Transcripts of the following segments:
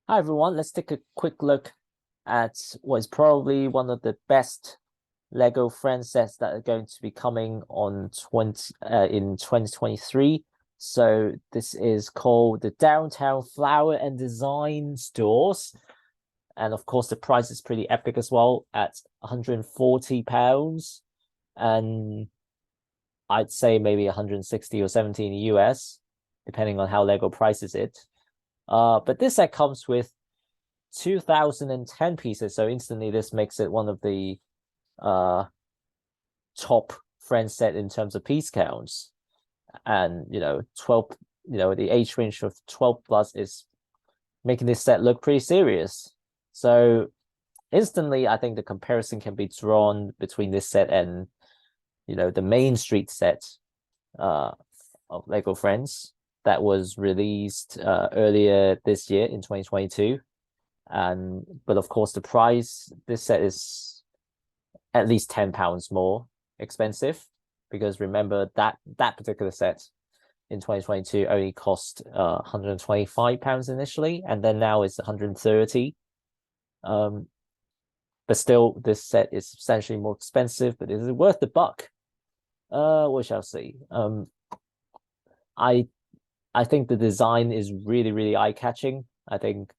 Hi everyone, let's take a quick look at what is probably one of the best Lego Friends sets that are going to be coming on in 2023. So this is called the Downtown Flower and Design Stores. And of course, the price is pretty epic as well at £140. And I'd say maybe 160 or 70 in the US, depending on how Lego prices it. But this set comes with 2010 pieces, so instantly this makes it one of the top Friends set in terms of piece counts. And 12, the age range of 12 plus is making this set look pretty serious. So instantly, I think the comparison can be drawn between this set and the Main Street set of Lego Friends that was released earlier this year in 2022. But of course, the price, this set is at least £10 more expensive, because remember that particular set in 2022 only cost £125 initially, and then now it's 130. But still, this set is substantially more expensive, but is it worth the buck? We shall see. I think the design is really, really eye-catching. I think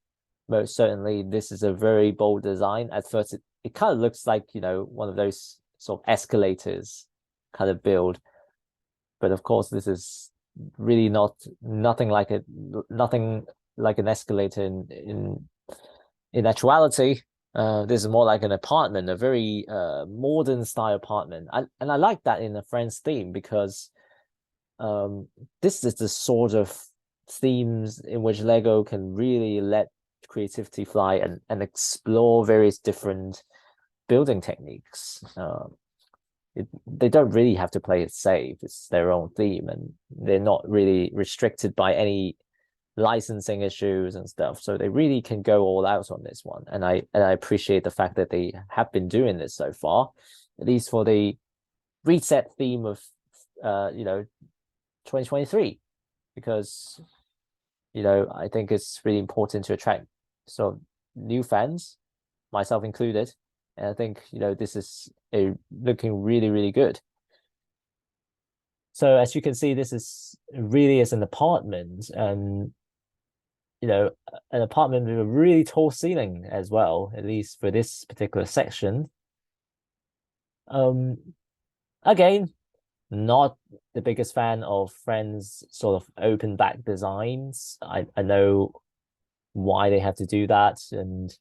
most certainly this is a very bold design. At first, it kind of looks like, one of those sort of escalators kind of build. But of course, this is really nothing like an escalator in actuality. This is more like an apartment, a very modern style apartment. And I like that in a Friends theme, because this is the sort of themes in which Lego can really let creativity fly and explore various different building techniques. They don't really have to play it safe. It's their own theme, and they're not really restricted by any licensing issues and stuff. So they really can go all out on this one. And I appreciate the fact that they have been doing this so far, at least for the reset theme of 2023, because I think it's really important to attract sort of new fans, myself included. And I think this is looking really, really good. So as you can see, this is really is an apartment, and an apartment with a really tall ceiling as well, at least for this particular section. Again, not the biggest fan of Friends sort of open back designs. I know why they have to do that, and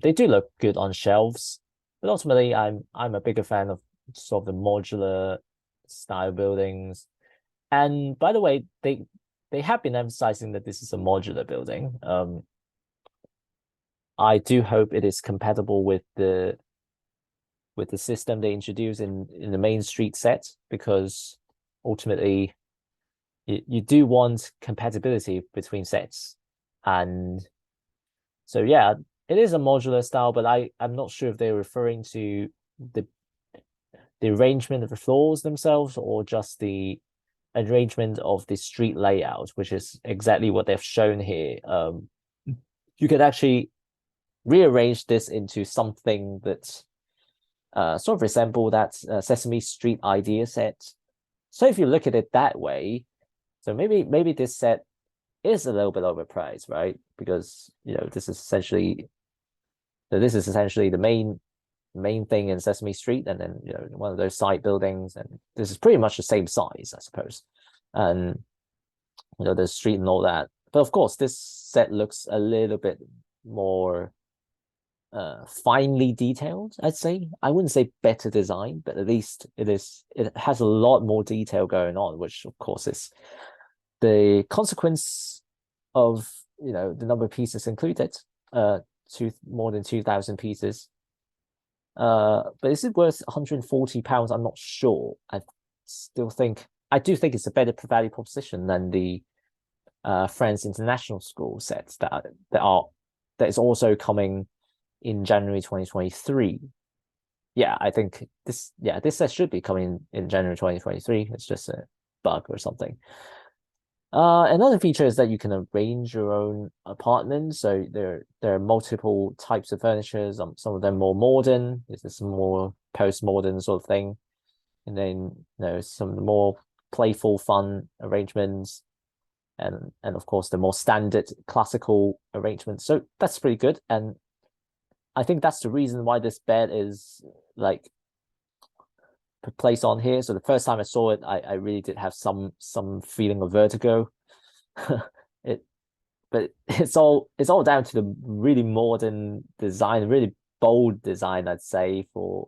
they do look good on shelves. But ultimately, I'm a bigger fan of sort of the modular style buildings. And by the way, they have been emphasizing that this is a modular building. I do hope it is compatible with the system they introduced in the Main Street set, because ultimately you do want compatibility between sets. And so yeah, it is a modular style, but I'm not sure if they're referring to the arrangement of the floors themselves, or just the arrangement of the street layout, which is exactly what they've shown here. You could actually rearrange this into something that sort of resemble that Sesame Street idea set. So if you look at it that way, so maybe this set is a little bit overpriced, right? Because this is essentially the main thing in Sesame Street, and then one of those side buildings, and this is pretty much the same size, I suppose, and the street and all that. But of course, this set looks a little bit more finely detailed, I'd say. I wouldn't say better design, but at least it has a lot more detail going on, which of course is the consequence of the number of pieces included, more than 2,000 pieces. But is it worth £140? I'm not sure. I do think it's a better value proposition than the Friends International School sets that is also coming in January 2023. Yeah, I think this set should be coming in January 2023. It's just a bug or something. Another feature is that you can arrange your own apartment. So there are multiple types of furnitures. Some of them more modern. This is some more post-modern sort of thing, and then some of the more playful, fun arrangements, and of course the more standard classical arrangements. So that's pretty good, and I think that's the reason why this bed is like placed on here. So the first time I saw it, I really did have some feeling of vertigo. it but it's all down to the really modern design, really bold design, I'd say, for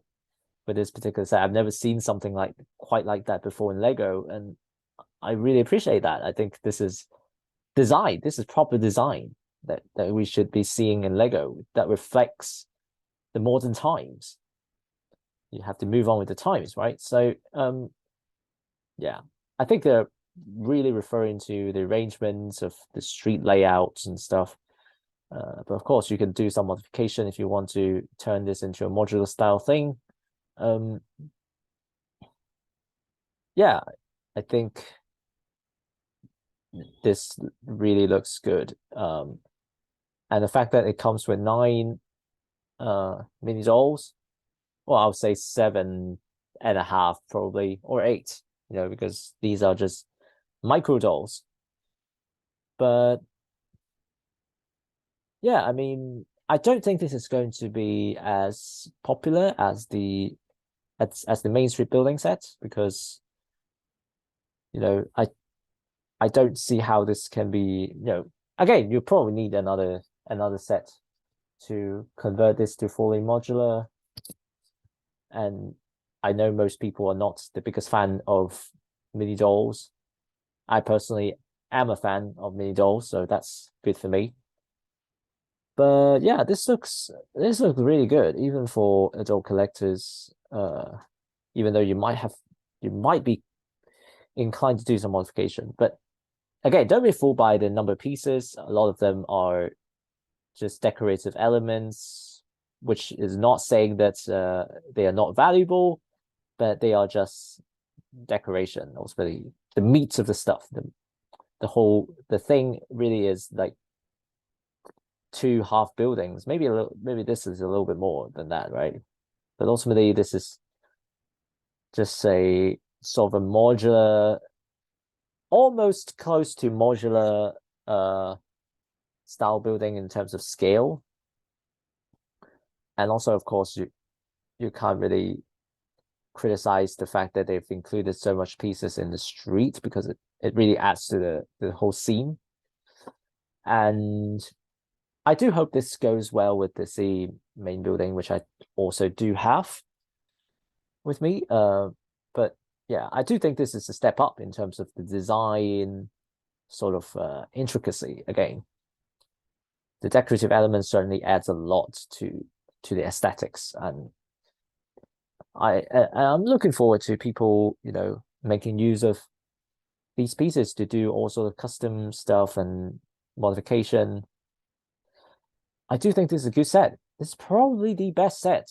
this particular set. I've never seen something quite like that before in Lego, and I really appreciate that. I think this is design. This is proper design that we should be seeing in Lego that reflects the modern times. You have to move on with the times, right? So yeah, I think they're really referring to the arrangements of the street layouts and stuff. But of course, you can do some modification if you want to turn this into a modular style thing. Yeah, I think this really looks good. And the fact that it comes with 9 mini dolls, well, I would say 7.5 probably, or 8, because these are just micro dolls. But yeah, I mean, I don't think this is going to be as popular as the Main Street building set, because I don't see how this can be, again, you probably need another set to convert this to fully modular. And I know most people are not the biggest fan of mini dolls. I personally am a fan of mini dolls, so that's good for me. But yeah, this looks really good, even for adult collectors. Even though you might be inclined to do some modification, but again, don't be fooled by the number of pieces. A lot of them are just decorative elements, which is not saying that they are not valuable, but they are just decoration. Ultimately, the meat of the stuff, the thing really is like 2 half buildings. Maybe this is a little bit more than that, right? But ultimately, this is just a sort of a modular, almost close to modular style building in terms of scale. And also, of course, you can't really criticize the fact that they've included so much pieces in the street, because it really adds to the whole scene. And I do hope this goes well with the C main building, which I also do have with me. But yeah, I do think this is a step up in terms of the design sort of intricacy. Again, the decorative elements certainly adds a lot to the aesthetics, and I'm looking forward to people making use of these pieces to do all sort of custom stuff and modification. I do think this is a good set. This is probably the best set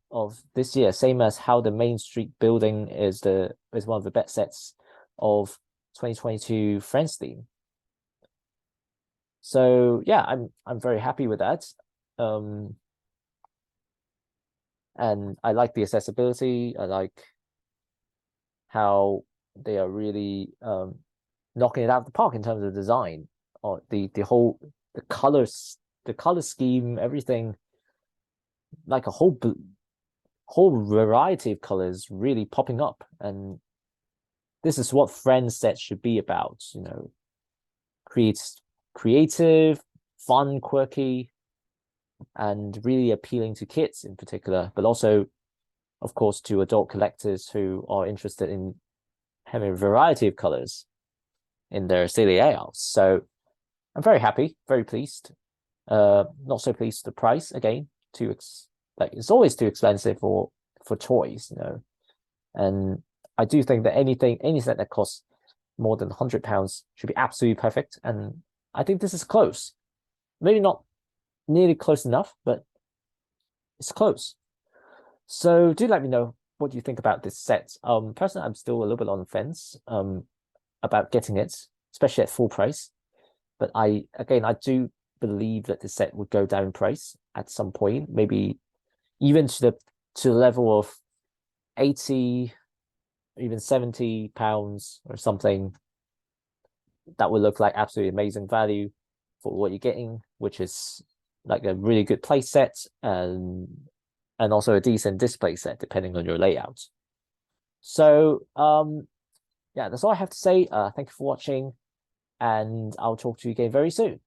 of this year, same as how the Main Street building is one of the best sets of 2022 Friends theme. So yeah, I'm very happy with that. And I like the accessibility. I like how they are really knocking it out of the park in terms of design, or the colors, the color scheme, everything, like a whole variety of colors really popping up. And this is what Friends sets should be about, creative, fun, quirky, and really appealing to kids in particular, but also, of course, to adult collectors who are interested in having a variety of colors in their silly layouts. So I'm very happy, very pleased. Not so pleased with the price, again, it's always too expensive for toys, And I do think that any set that costs more than £100 should be absolutely perfect. And I think this is close. Maybe not nearly close enough, but it's close. So do let me know what you think about this set. Personally, I'm still a little bit on the fence. about getting it, especially at full price. But I do believe that the set would go down in price at some point, maybe even to the level of 80, even £70 or something. That would look like absolutely amazing value for what you're getting, which is like a really good play set and also a decent display set depending on your layout. So yeah, that's all I have to say. Thank you for watching, and I'll talk to you again very soon.